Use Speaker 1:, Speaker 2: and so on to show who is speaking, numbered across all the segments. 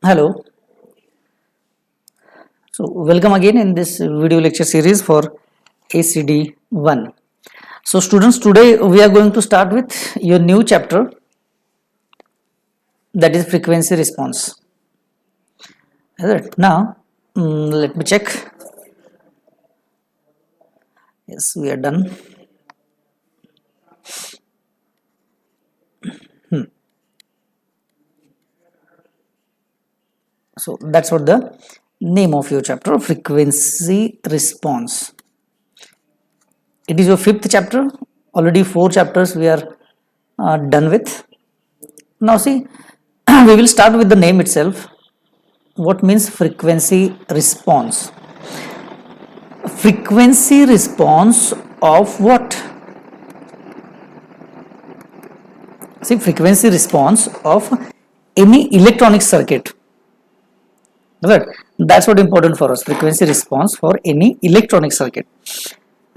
Speaker 1: Hello. So, welcome again in this video lecture series for ACD 1. So, students, today we are going to start with your new chapter, that is frequency response. Alright, now, let me check. Yes, we are done. So, that's what the name of your chapter, frequency response. It is your fifth chapter. Already 4 chapters we are done with. Now, see, we will start with the name itself. What means frequency response? Frequency response of what? See, frequency response of any electronic circuit. Right? That's what important for us. Frequency response for any electronic circuit.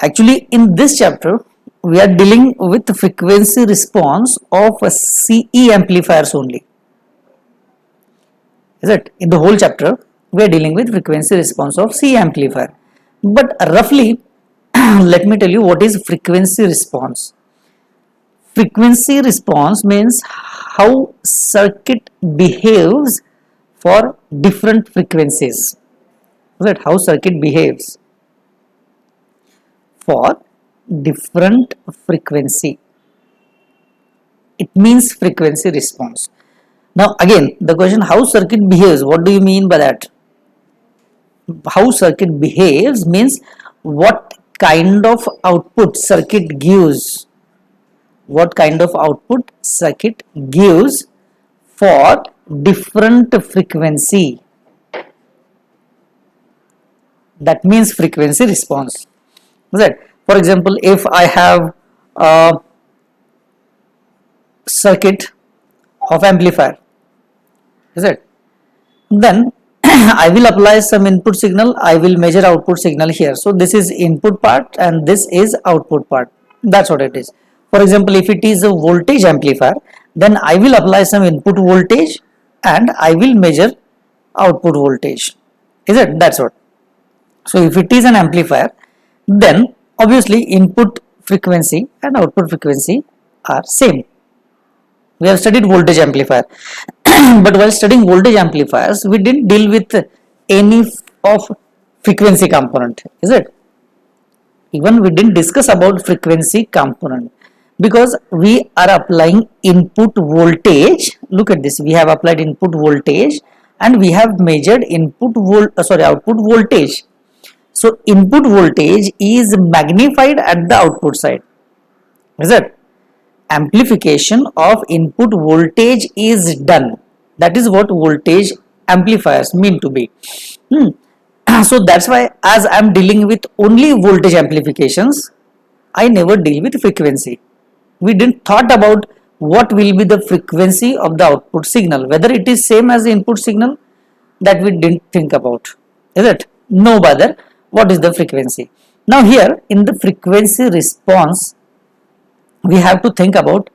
Speaker 1: Actually, in this chapter, we are dealing with the frequency response of CE amplifiers only. Is it? In the whole chapter, we are dealing with frequency response of CE amplifier. But roughly, let me tell you what is frequency response. Frequency response means how circuit behaves for different frequencies. Right? How circuit behaves for different frequency. It means frequency response. Now again, the question how circuit behaves, what do you mean by that? How circuit behaves means what kind of output circuit gives. What kind of output circuit gives for different frequency. That means frequency response. Right? For example, if I have a circuit of amplifier, is it? Then I will apply some input signal, I will measure output signal here. So this is input part and this is output part. That's what it is. For example, if it is a voltage amplifier, then I will apply some input voltage and I will measure output voltage. Is it? That's what. So if it is an amplifier, then obviously input frequency and output frequency are same. We have studied voltage amplifier. But while studying voltage amplifiers, we didn't deal with any of frequency component, is it? Even we didn't discuss about frequency component because we are applying input voltage. Look at this, we have applied input voltage and we have measured output voltage. So input voltage is magnified at the output side, is it? Amplification of input voltage is done. That is what voltage amplifiers mean to be. So that's why as I am dealing with only voltage amplifications, I never deal with frequency. We didn't thought about what will be the frequency of the output signal, whether it is same as the input signal, that we didn't think about, is it? No bother. What is the frequency? Now here in the frequency response, we have to think about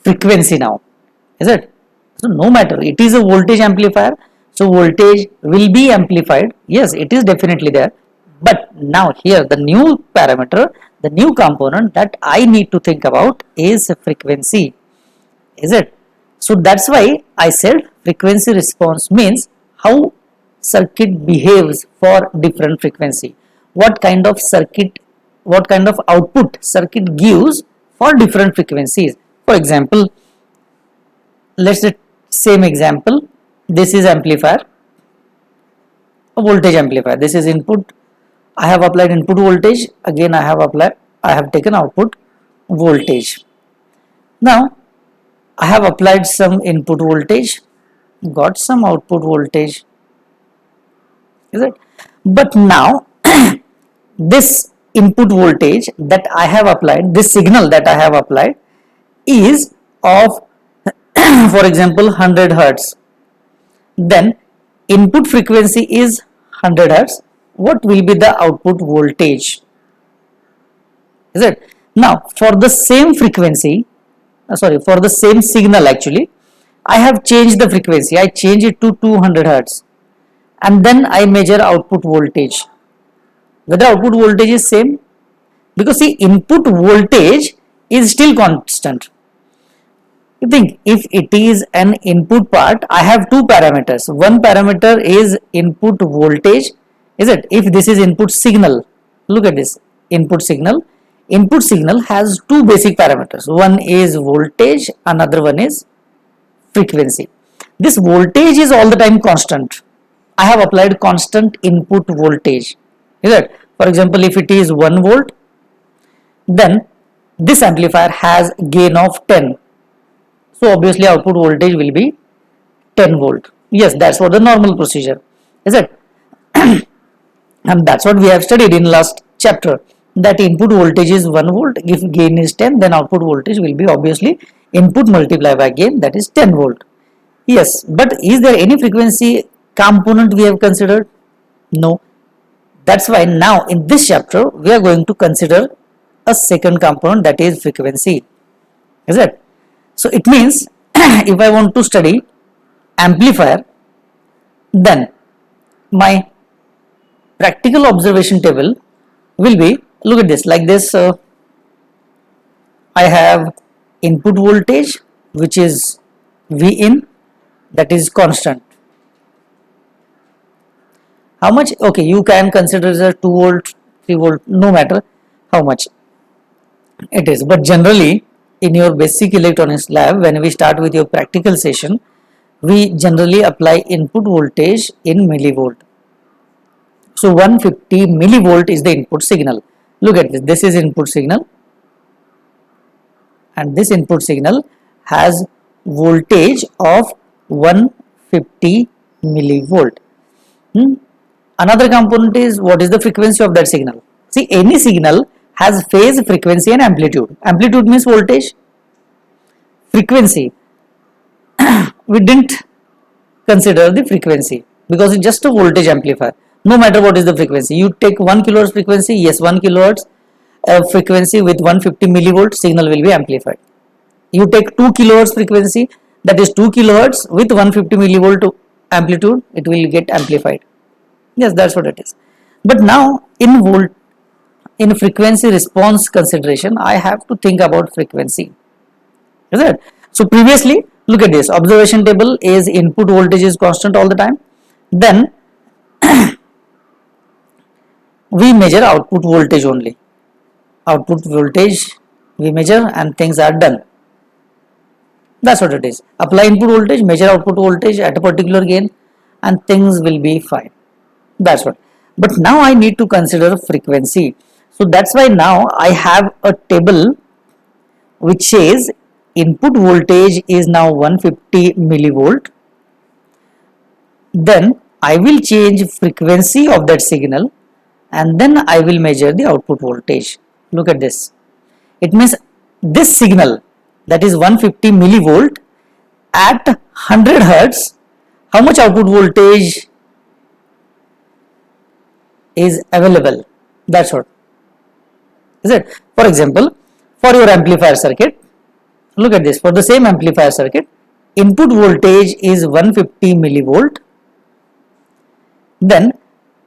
Speaker 1: frequency now, is it? So no matter, it is a voltage amplifier, so voltage will be amplified. Yes, it is definitely there. But now here the new parameter, the new component that I need to think about is frequency, is it? So that's why I said frequency response means how circuit behaves for different frequency. What kind of circuit, what kind of output circuit gives for different frequencies. For example, let's say same example, this is amplifier, a voltage amplifier, this is input, I have applied input voltage, again I have taken output voltage. Now I have applied some input voltage, got some output voltage, is it? But now this input voltage that I have applied, this signal that I have applied is of for example 100 hertz. Then input frequency is 100 hertz. What will be the output voltage? Is it? Now for the same frequency, for the same signal actually, I have changed the frequency. I change it to 200 hertz, and then I measure output voltage. Whether output voltage is same, because see, input voltage is still constant. You think if it is an input part, I have two parameters. One parameter is input voltage, is it? If this is input signal, look at this input signal. Input signal has two basic parameters. One is voltage, another one is frequency. This voltage is all the time constant. I have applied constant input voltage. Is it? For example, if it is 1 volt, then this amplifier has gain of 10. So obviously output voltage will be 10 volt. Yes, that's what the normal procedure. Is it? And that's what we have studied in last chapter, that input voltage is 1 volt. If gain is 10, then output voltage will be obviously input multiplied by gain, that is 10 volt. Yes, but is there any frequency component we have considered? No. That's why now in this chapter we are going to consider a second component, that is frequency. Is it? So it means if I want to study amplifier, then my practical observation table will be, look at this, like this. I have input voltage which is V in, that is constant. How much? Okay, you can consider as a 2 volt, 3 volt, no matter how much it is. But generally in your basic electronics lab, when we start with your practical session, we generally apply input voltage in millivolt. So 150 millivolt is the input signal. Look at this. This is input signal, and this input signal has voltage of 150 millivolt. Another component is, what is the frequency of that signal? See, any signal has phase, frequency and amplitude. Amplitude means voltage. Frequency, we didn't consider the frequency because it's just a voltage amplifier. No matter what is the frequency, you take 1 kilohertz frequency, yes, 1 kilohertz frequency with 150 millivolt, signal will be amplified. You take 2 kilohertz frequency, that is 2 kilohertz with 150 millivolt amplitude, it will get amplified. Yes, that's what it is. But now in frequency response consideration, I have to think about frequency. Is it? So previously, look at this, observation table is input voltage is constant all the time. Then we measure output voltage only. Output voltage we measure and things are done. That's what it is. Apply input voltage, measure output voltage at a particular gain, and things will be fine. That's what. But now I need to consider frequency. So that's why now I have a table which says input voltage is now 150 millivolt. Then I will change frequency of that signal, and then I will measure the output voltage. Look at this. It means this signal, that is 150 millivolt at 100 hertz, how much output voltage is available? That's what. Is it? For example, for your amplifier circuit, look at this. For the same amplifier circuit, input voltage is 150 millivolt. Then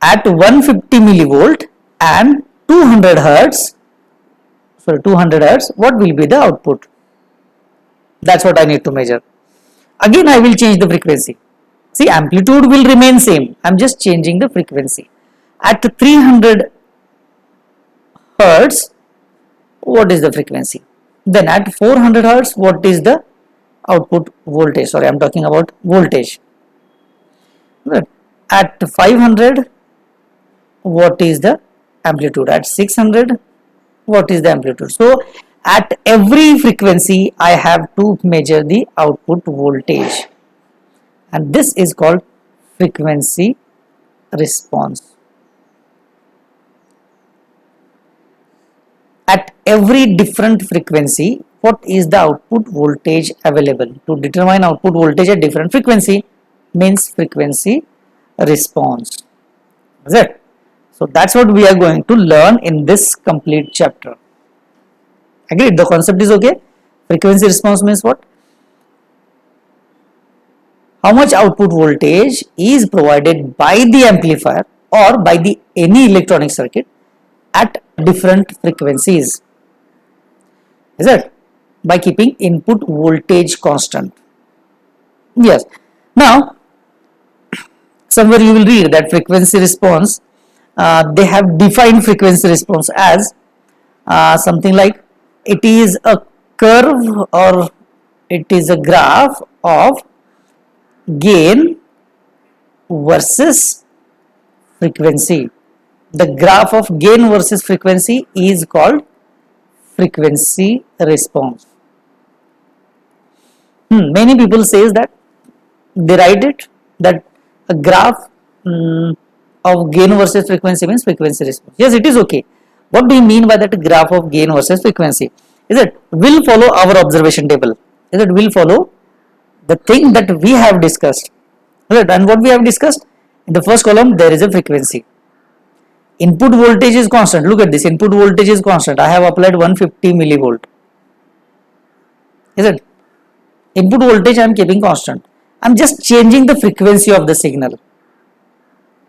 Speaker 1: at 150 millivolt and 200 hertz, what will be the output? That's what I need to measure. Again, I will change the frequency. See, amplitude will remain same. I'm just changing the frequency. At 300 hertz, what is the frequency? Then at 400 hertz, what is the output voltage? Sorry, I'm talking about voltage. At 500, what is the amplitude? At 600, what is the amplitude? So at every frequency I have to measure the output voltage, and this is called frequency response. At every different frequency, what is the output voltage available? To determine output voltage at different frequency means frequency response. Is it? So that's what we are going to learn in this complete chapter. Agreed? The concept is okay. Frequency response means what? how much output voltage is provided by the amplifier or by the any electronic circuit at different frequencies, is it, by keeping input voltage constant. Yes. Now somewhere you will read that frequency response, they have defined frequency response as something like it is a curve or it is a graph of gain versus frequency. The graph of gain versus frequency is called frequency response. Many people says that they write it that a graph of gain versus frequency means frequency response. Yes, it is okay. What do you mean by that graph of gain versus frequency? Is it will follow our observation table? Is it will follow the thing that we have discussed? Right? And what we have discussed in the first column, there is a frequency. Input voltage is constant. Look at this. Input voltage is constant. I have applied 150 millivolt. Is it? Input voltage I am keeping constant. I am just changing the frequency of the signal.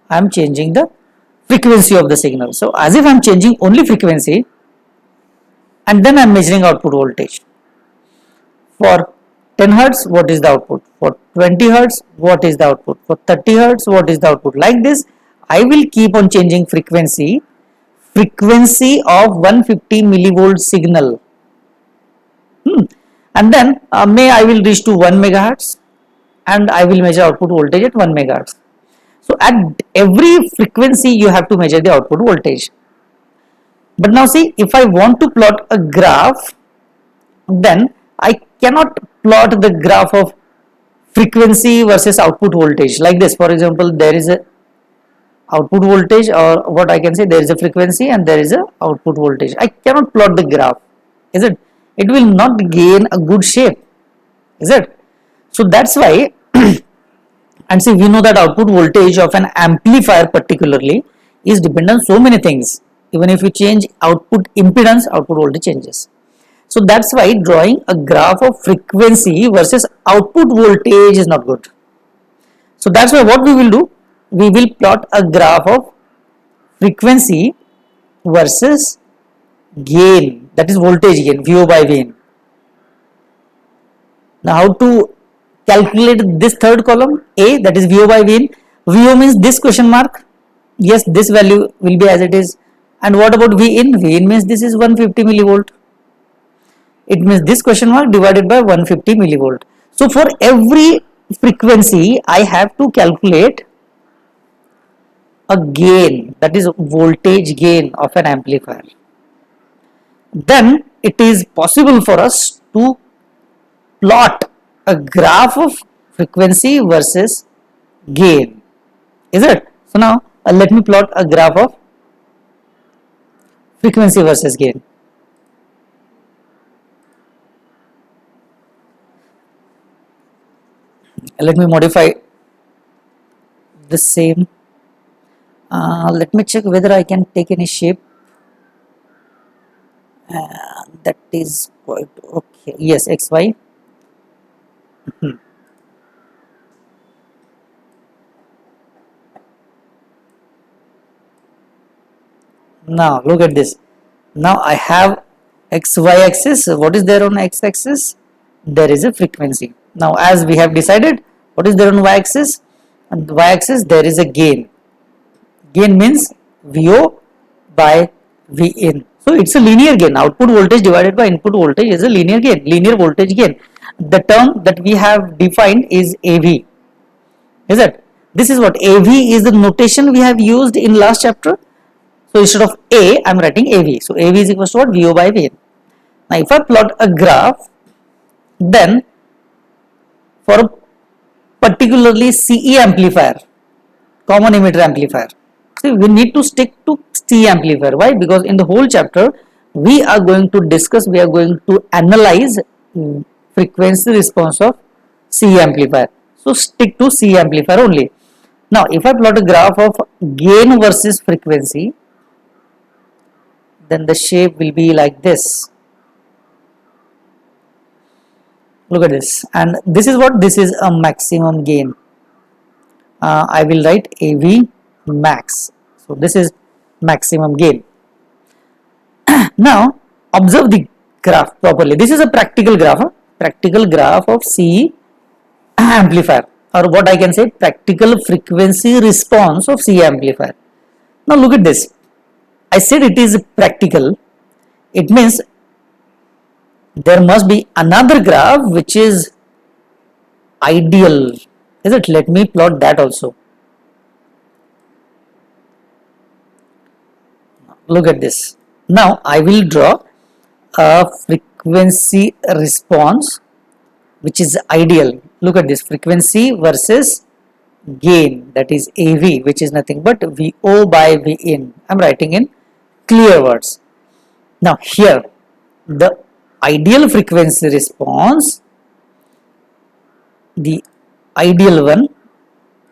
Speaker 1: I am changing the frequency of the signal. So as if I am changing only frequency, and then I am measuring output voltage. For 10 hertz, what is the output? For 20 hertz, what is the output? For 30 hertz, what is the output? Like this, I will keep on changing frequency of 150 millivolt signal. And then I will reach to 1 megahertz and I will measure output voltage at 1 megahertz. So at every frequency you have to measure the output voltage. But now see, if I want to plot a graph, then I cannot plot the graph of frequency versus output voltage like this. For example, there is a output voltage, or what I can say, there is a frequency and there is a output voltage. I cannot plot the graph, is it? It will not gain a good shape, is it? So that's why and see, we know that output voltage of an amplifier particularly is dependent on so many things. Even if you change output impedance, output voltage changes. So that's why drawing a graph of frequency versus output voltage is not good. So that's why what we will do, we will plot a graph of frequency versus gain, that is voltage gain, VO by Vn. Now how to calculate this third column, A, that is VO by Vn. VO means this question mark. Yes, this value will be as it is. And what about Vin? Vin means this is 150 millivolt. It means this question mark divided by 150 millivolt. So for every frequency, I have to calculate a gain, that is voltage gain of an amplifier. Then it is possible for us to plot a graph of frequency versus gain, is it? So now let me plot a graph of frequency versus gain. Let me modify the same. Let me check whether I can take any shape. That is quite okay. Yes, XY. Now look at this. Now I have XY axis. What is there on X axis? There is a frequency. Now as we have decided, what is there on Y axis? On the Y axis there is a gain. Gain means VO by Vin. So it's a linear gain. Output voltage divided by input voltage is a linear gain, linear voltage gain. The term that we have defined is AV. Is it? This is what AV is, the notation we have used in last chapter. So instead of A, I am writing AV. So AV is equal to what? VO by Vn. Now if I plot a graph, then for a particularly CE amplifier, common emitter amplifier, so we need to stick to CE amplifier. Why? Because in the whole chapter we are going to discuss, we are going to analyze frequency response of CE amplifier. So stick to CE amplifier only. Now if I plot a graph of gain versus frequency, then the shape will be like this. Look at this, and this is what, this is a maximum gain. I will write AV max. So this is maximum gain. Now observe the graph properly. This is a practical graph, practical graph of CE amplifier, or what I can say, practical frequency response of CE amplifier. Now look at this. I said it is practical. It means there must be another graph which is ideal, is it? Let me plot that also. Look at this. Now I will draw a frequency response which is ideal. Look at this, frequency versus gain, that is AV, which is nothing but VO by Vin. I am writing in clear words. Now here the ideal frequency response, the ideal one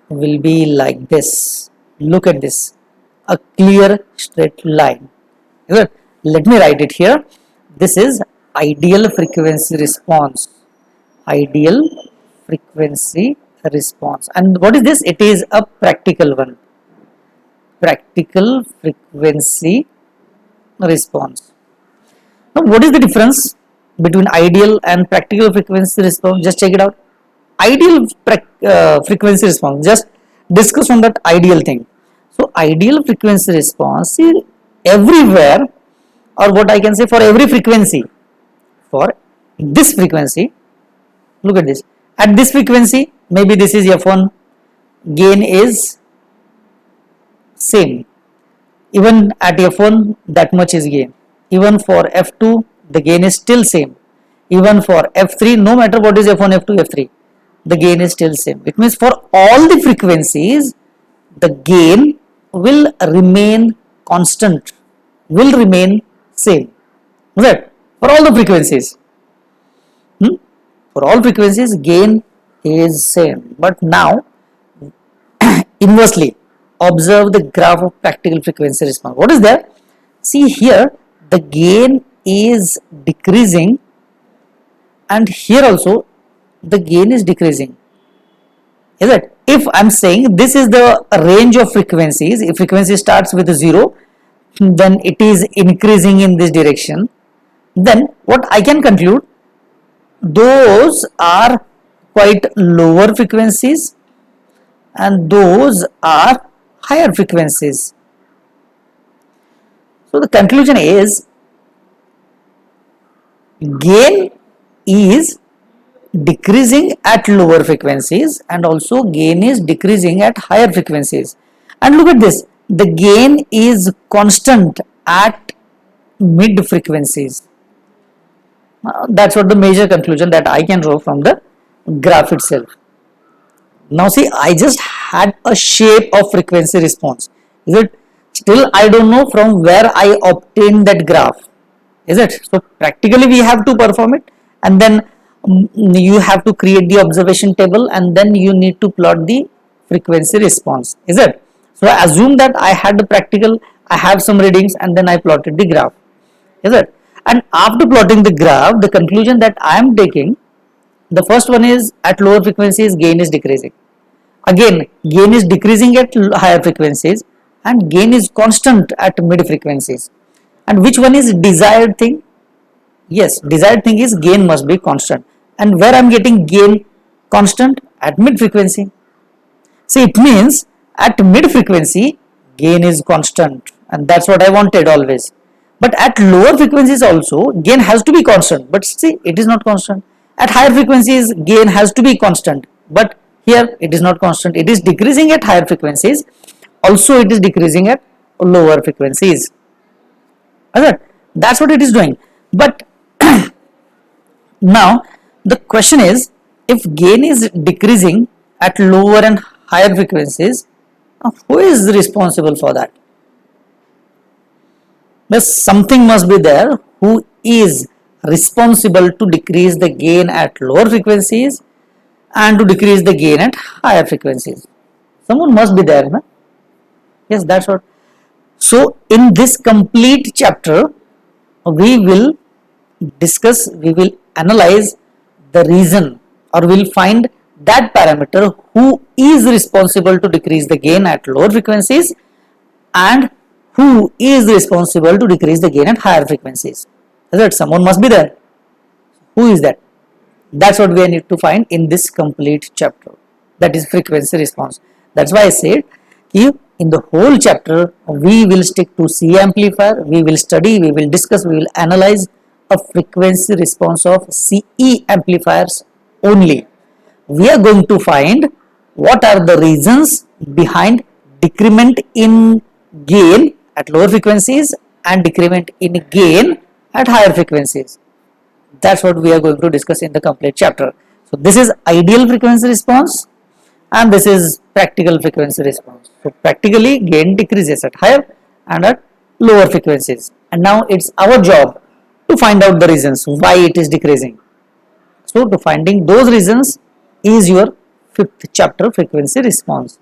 Speaker 1: will be like this. Look at this, a clear straight line. Let me write it here. This is ideal frequency response. Ideal frequency response. And what is this? It is a practical one. Practical frequency response. Now what is the difference between ideal and practical frequency response? Just check it out. Ideal frequency response, just discuss on that ideal thing. So ideal frequency response is everywhere, or what I can say, for every frequency. For this frequency, look at this, at this frequency, maybe this is F1, gain is same. Even at F1, that much is gain. Even for F2, the gain is still same. Even for F3, no matter what is F1, F2, F3, the gain is still same. It means for all the frequencies, the gain will remain constant, will remain same. Right? For all the frequencies. For all frequencies, gain is same. But now, inversely, observe the graph of practical frequency response. What is there? See here, the gain is decreasing, and here also the gain is decreasing. Is it? If I am saying this is the range of frequencies, if frequency starts with 0, then it is increasing in this direction, then what I can conclude, those are quite lower frequencies and those are higher frequencies. So the conclusion is gain is decreasing at lower frequencies and also gain is decreasing at higher frequencies. And look at this, the gain is constant at mid frequencies. That's what the major conclusion that I can draw from the graph itself. Now see, I just had a shape of frequency response. Is it? Still I don't know from where I obtained that graph. Is it? So practically we have to perform it, and then you have to create the observation table, and then you need to plot the frequency response. Is it? So I assume that I had the practical, I have some readings, and then I plotted the graph. Is it? And after plotting the graph, the conclusion that I am taking, the first one is at lower frequencies gain is decreasing. Again, gain is decreasing at higher frequencies and gain is constant at mid frequencies. And which one is desired thing? Yes, desired thing is gain must be constant. And where I am getting gain constant? At mid frequency. See, it means at mid frequency gain is constant, and that's what I wanted always. But at lower frequencies also gain has to be constant, but see, it is not constant. At higher frequencies gain has to be constant, but here it is not constant. It is decreasing at higher frequencies, also it is decreasing at lower frequencies. That's what it is doing. But now the question is, if gain is decreasing at lower and higher frequencies, who is responsible for that? Something must be there who is responsible to decrease the gain at lower frequencies and to decrease the gain at higher frequencies. Someone must be there, no? Yes, that's what. So in this complete chapter we will discuss, we will analyze the reason, or we'll find that parameter who is responsible to decrease the gain at lower frequencies and who is responsible to decrease the gain at higher frequencies. Is it? Someone must be there. Who is that? That's what we need to find in this complete chapter. That is frequency response. That's why I said if in the whole chapter we will stick to C amplifier, we will study, we will discuss, we will analyze a frequency response of CE amplifiers only. We are going to find what are the reasons behind decrement in gain at lower frequencies and decrement in gain at higher frequencies. That's what we are going to discuss in the complete chapter. So this is ideal frequency response and this is practical frequency response. So practically gain decreases at higher and at lower frequencies, and now it's our job to find out the reasons why it is decreasing. So to finding those reasons is your fifth chapter, frequency response.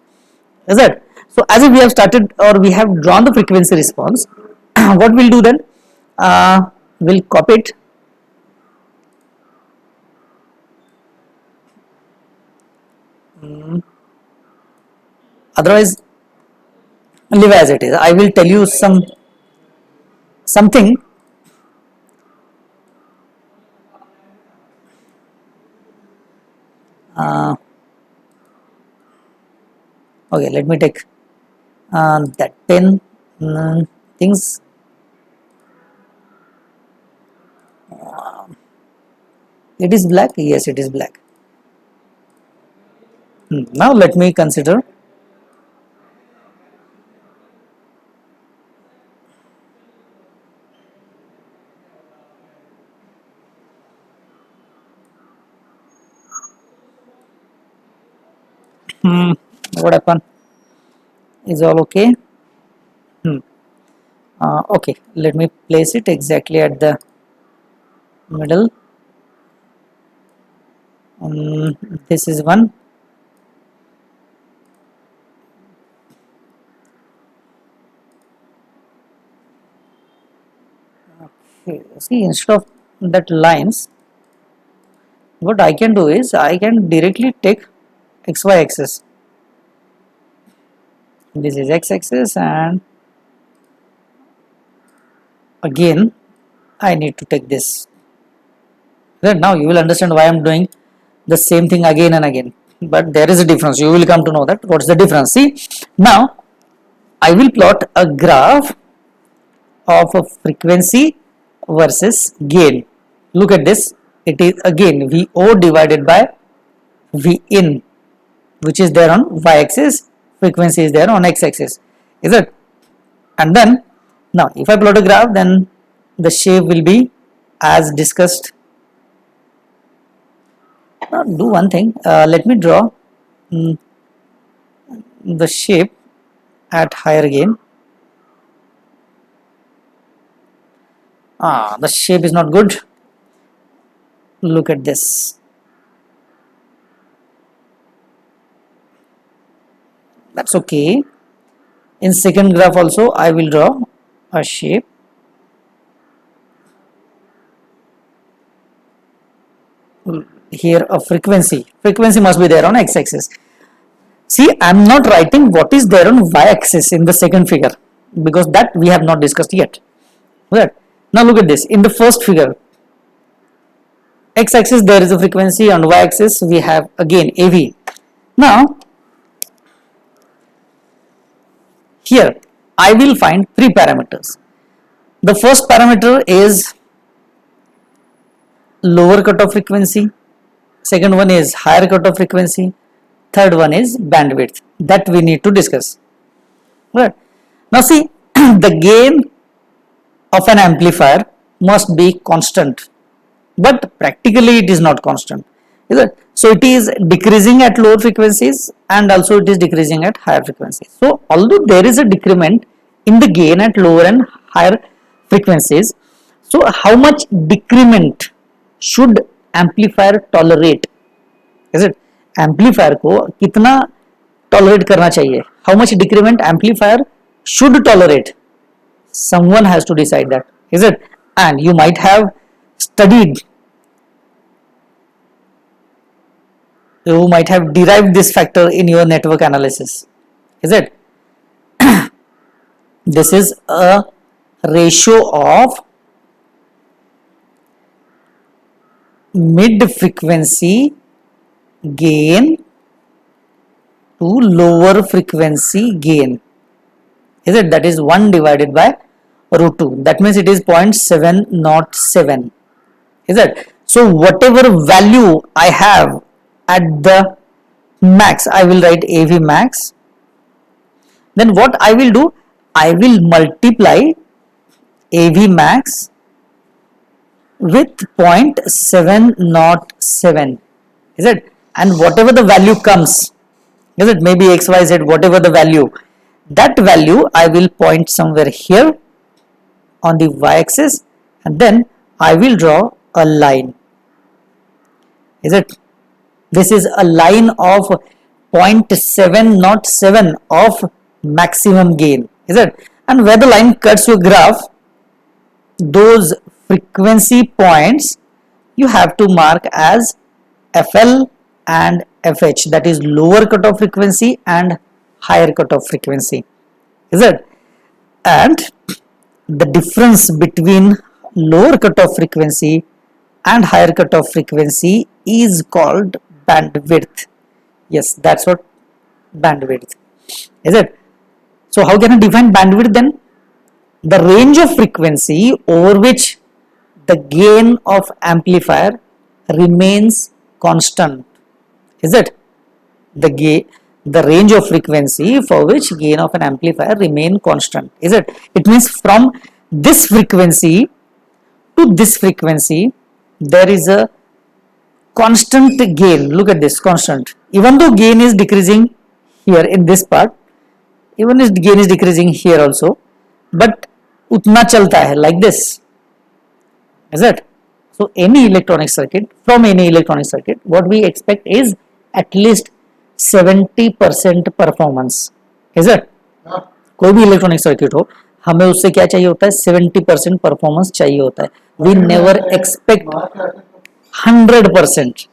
Speaker 1: Is it? So as if we have started or we have drawn the frequency response, what we'll do then? We'll copy it. Otherwise, leave as it is. I will tell you something. Okay, let me take that pen. Things. It is black. Yes, it is black. Now let me consider. What happened? Is all okay? Okay, let me place it exactly at the middle. This is one. Okay, see, instead of that lines, what I can do is I can directly take xy axis. This is x-axis, and again I need to take this. Then now you will understand why I am doing the same thing again and again, but there is a difference. You will come to know that what's the difference. See, now I will plot a graph of a frequency versus gain. Look at this. It is again VO divided by Vin, which is there on y-axis, frequency is there on x-axis. Is it? And then now if I plot a graph, then the shape will be as discussed. Now do one thing. Let me draw the shape at higher gain. The shape is not good. Look at this. That's okay. In second graph also I will draw a shape. Here a frequency must be there on x-axis. See, I am not writing what is there on y-axis in the second figure because that we have not discussed yet. Right. Now look at this. In the first figure, x-axis there is a frequency, on y-axis we have again AV. Now here I will find three parameters. The first parameter is lower cutoff frequency, second one is higher cutoff frequency, third one is bandwidth. That we need to discuss. Right. Now see, the gain of an amplifier must be constant, but practically it is not constant. Is it? So it is decreasing at lower frequencies and also it is decreasing at higher frequencies. So although there is a decrement in the gain at lower and higher frequencies, so how much decrement should amplifier tolerate? Is it? Amplifier को कितना tolerate करना चाहिए? How much decrement amplifier should tolerate? Someone has to decide that. Is it? And you might have studied You might have derived this factor in your network analysis, is it? This is a ratio of mid frequency gain to lower frequency gain, is it? That is 1 divided by root 2. That means it is 0.707, is it? So whatever value I have at the max, I will write AV max. Then what I will do, I will multiply AV max with 0.707, is it? And whatever the value comes, is it, maybe XYZ, whatever the value, that value I will point somewhere here on the y-axis, and then I will draw a line, is it? This is a line of 0.707 of maximum gain, is it? And where the line cuts your graph, those frequency points you have to mark as FL and FH, that is lower cutoff frequency and higher cutoff frequency, is it? And the difference between lower cutoff frequency and higher cutoff frequency is called bandwidth. Yes, that's what bandwidth, is it? So how can I define bandwidth then? The range of frequency over which the gain of amplifier remains constant, is it? The range of frequency for which gain of an amplifier remain constant, is it? It means from this frequency to this frequency there is a constant gain. Look at this, constant. Even though gain is decreasing here in this part, even if gain is decreasing here also, but utna chalta hai, like this, is it? So any electronic circuit, from any electronic circuit, what we expect is at least 70% performance, is it? कोई भी electronic circuit हो, हमें उससे क्या चाहिए होता है? 70% performance चाहिए होता है. We never expect 100%.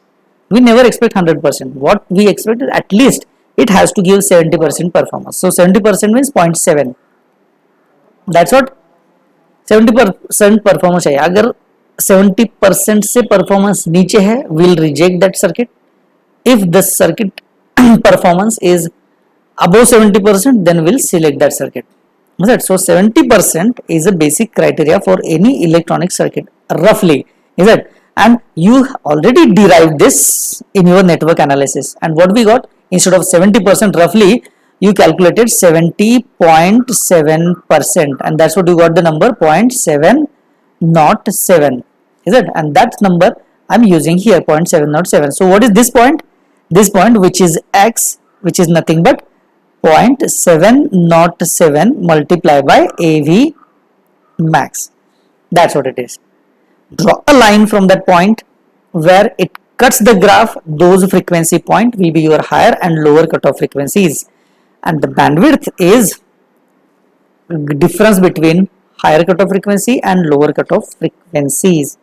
Speaker 1: We never expect 100%. What we expect is at least it has to give 70% performance. So 70% means 0.7. That's what 70% performance चाहिए. अगर 70% से परफॉर्मेंस नीचे है, we'll reject that circuit. If the circuit performance is above 70%, then we'll select that circuit. So 70% is a basic criteria for any electronic circuit, roughly, is it? And you already derived this in your network analysis. And what we got, instead of 70% roughly, you calculated 70.7%, and that's what you got the number 0.707, is it? And that number I'm using here, 0.707. So what is this point? This point, which is X, which is nothing but 0.707 multiplied by AV max. That's what it is. Draw a line from that point where it cuts the graph. Those frequency point will be your higher and lower cutoff frequencies, and the bandwidth is difference between higher cutoff frequency and lower cutoff frequencies,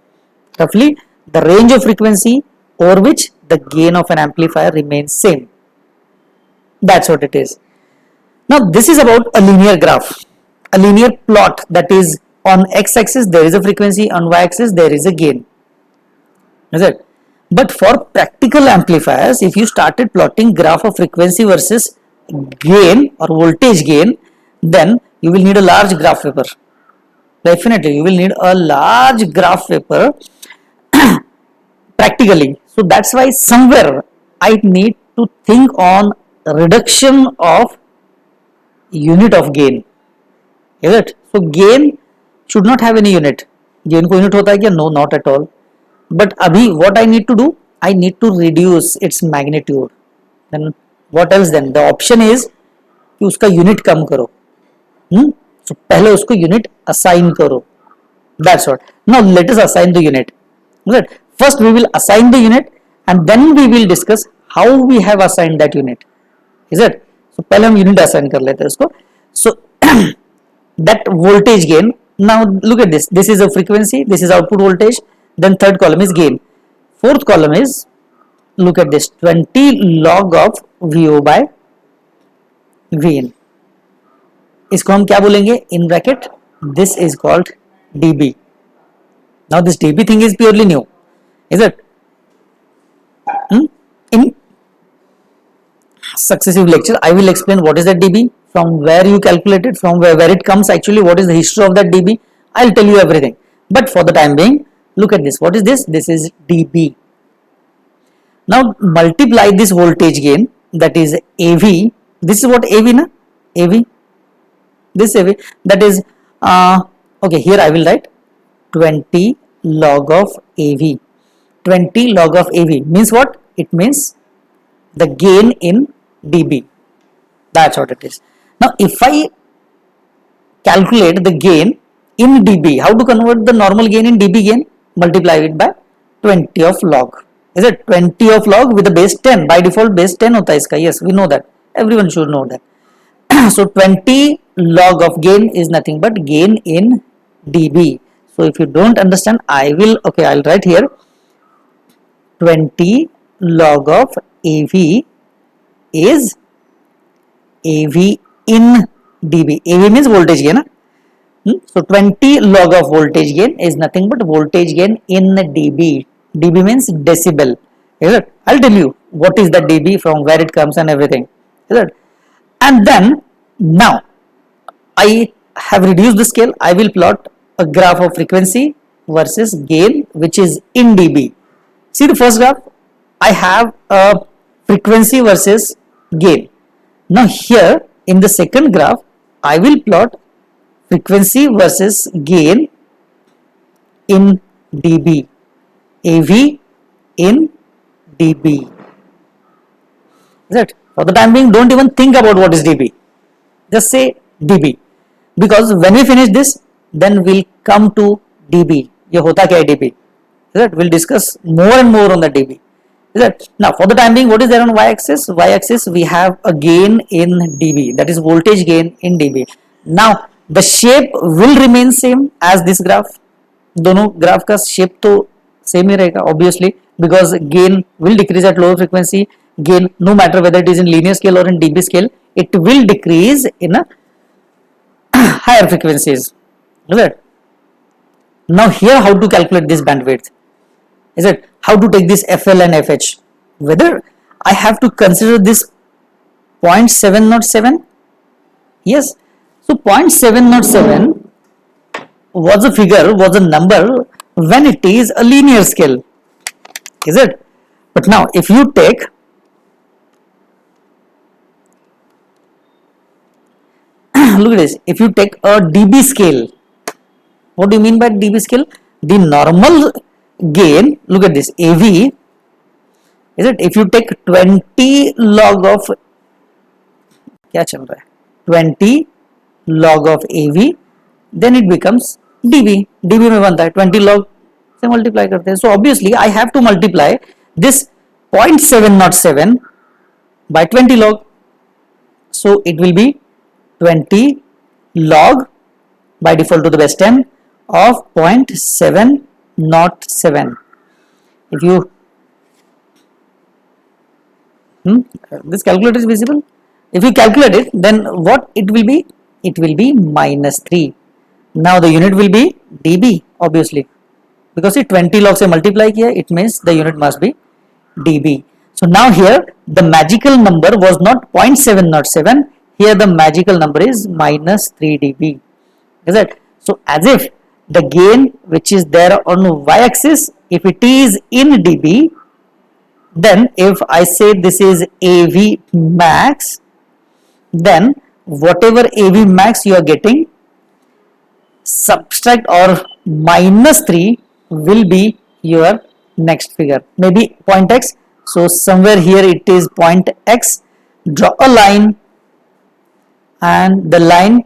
Speaker 1: roughly the range of frequency over which the gain of an amplifier remains same. That's what it is. Now this is about a linear graph, a linear plot, that is on x-axis there is a frequency, on y-axis there is a gain, is it? But for practical amplifiers, if you started plotting graph of frequency versus gain or voltage gain, then you will need a large graph paper. Definitely you will need a large graph paper practically. So that's why somewhere I need to think on reduction of unit of gain, is it? So gain should not have any unit. Gain को unit होता है क्या? No, not at all. But अभी what I need to do? I need to reduce its magnitude. Then what else then? The option is कि उसका unit कम करो. So पहले उसको unit assign करो. That's what. Now let us assign the unit. Right? First we will assign the unit, and then we will discuss how we have assigned that unit. Is it? So पहले हम unit assign कर लेते हैं उसको. So that voltage gain. Now look at this. This is a frequency. This is output voltage. Then third column is gain. Fourth column is look at this, 20 log of VO by VN, इसको हम क्या बोलेंगे, in bracket, this is called dB. Now this dB thing is purely new, is it? In successive lecture I will explain what is that dB, from where you calculate it, from where it comes, actually what is the history of that dB, I'll tell you everything. But for the time being, look at this, what is this? This is dB. Now multiply this voltage gain, that is AV, this is what AV na, AV, this AV, that is okay, here I will write 20 log of AV. 20 log of AV means what? It means the gain in dB. That's what it is. Now if I calculate the gain in dB, how to convert the normal gain in dB gain? Multiply it by 20 of log. Is it 20 of log with the base 10? By default base 10 hota hai iska. Yes, we know that. Everyone should know that. So 20 log of gain is nothing but gain in dB. So if you don't understand, I'll write here 20 log of AV is AV in dB. AV means voltage gain. So 20 log of voltage gain is nothing but voltage gain in dB. dB means decibel. Is it? I'll tell you what is the dB, from where it comes and everything. Is it? And then now I have reduced the scale. I will plot a graph of frequency versus gain which is in dB. See the first graph, I have a frequency versus gain. Now here in the second graph, I will plot frequency versus gain in dB, AV in dB. Is it? For the time being, don't even think about what is dB. Just say dB, because when we finish this, then we'll come to dB. ये होता क्या है dB? Is it? We'll discuss more and more on the dB. Is it? Now for the time being, what is there on y-axis? Y-axis we have a gain in dB, that is voltage gain in dB. Now the shape will remain same as this graph. दोनों graph का shape तो same ही रहेगा obviously, because gain will decrease at lower frequency. Gain, no matter whether it is in linear scale or in dB scale, it will decrease in a higher frequencies. Is it? Now here how to calculate this bandwidth? Is it? How to take this FL and FH? Whether I have to consider this 0.707? Yes. So 0.707 was a figure, was a number when it is a linear scale. Is it? But now if you take look at this, if you take a dB scale, what do you mean by dB scale? The normal gain, look at this, AV, is it? If you take 20 log of, क्या चल रहा है? 20 log of AV, then it becomes dB. dB में बनता है 20 log से multiply करते हैं. So obviously I have to multiply this 0.707 by 20 log. So it will be 20 log by default to the base 10 of 0.707. If you this calculator is visible. If you calculate it, then what it will be? It will be -3. Now the unit will be dB obviously, because it 20 log से multiply किया, it means the unit must be dB. So now here the magical number was not 0.707. Here the magical number is -3 dB. Is it? So as if the gain which is there on y-axis, if it is in dB, then if I say this is AV max, then whatever AV max you are getting, subtract or -3 will be your next figure, maybe point x. So somewhere here it is point x. Draw a line, and the line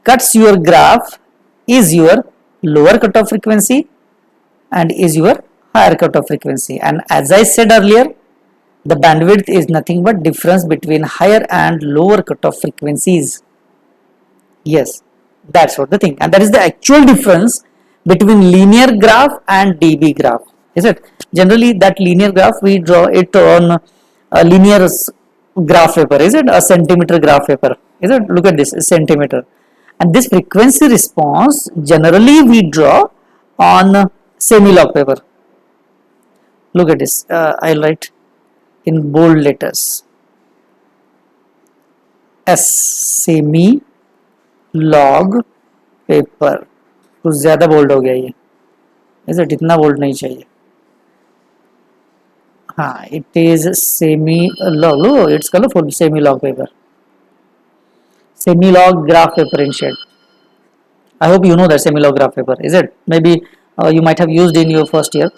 Speaker 1: cuts your graph is your lower cutoff frequency and is your higher cutoff frequency. And as I said earlier, the bandwidth is nothing but difference between higher and lower cutoff frequencies. Yes, that's what the thing, and that is the actual difference between linear graph and dB graph. Is it? Generally that linear graph we draw it on a linear graph paper, is it? A centimeter graph paper, is it? Look at this, centimeter. And this frequency response generally we draw on semi-log paper. Look at this, I'll write in bold letters S, semi log paper. कुछ ज़्यादा bold हो गया ये, इसे इतना bold नहीं चाहिए. हाँ, it is semi log. Oh, it's colorful. Semi log paper, semi log graph paper in shade. I hope you know that semi log graph paper, is it? Maybe you might have used in your first year,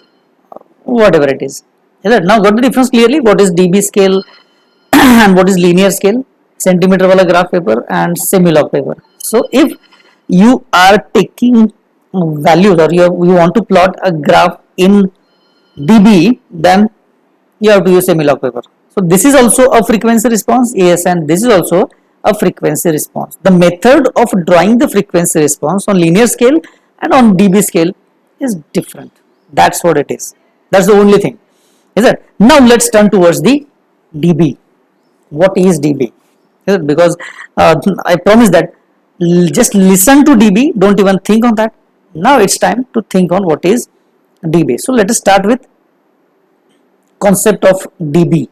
Speaker 1: whatever it is it? Now got the difference clearly? What is dB scale and what is linear scale? Centimeter wala graph paper and semi log paper. So if you are taking values or you want to plot a graph in dB, then you have to use semi log paper. So this is also a frequency response, yes, and this is also a frequency response. The method of drawing the frequency response on linear scale and on dB scale is different. That's what it is. That's the only thing, is it? Now let's turn towards the dB. What is dB? Because I promise that just listen to dB, don't even think on that. Now it's time to think on what is dB. So let us start with concept of dB.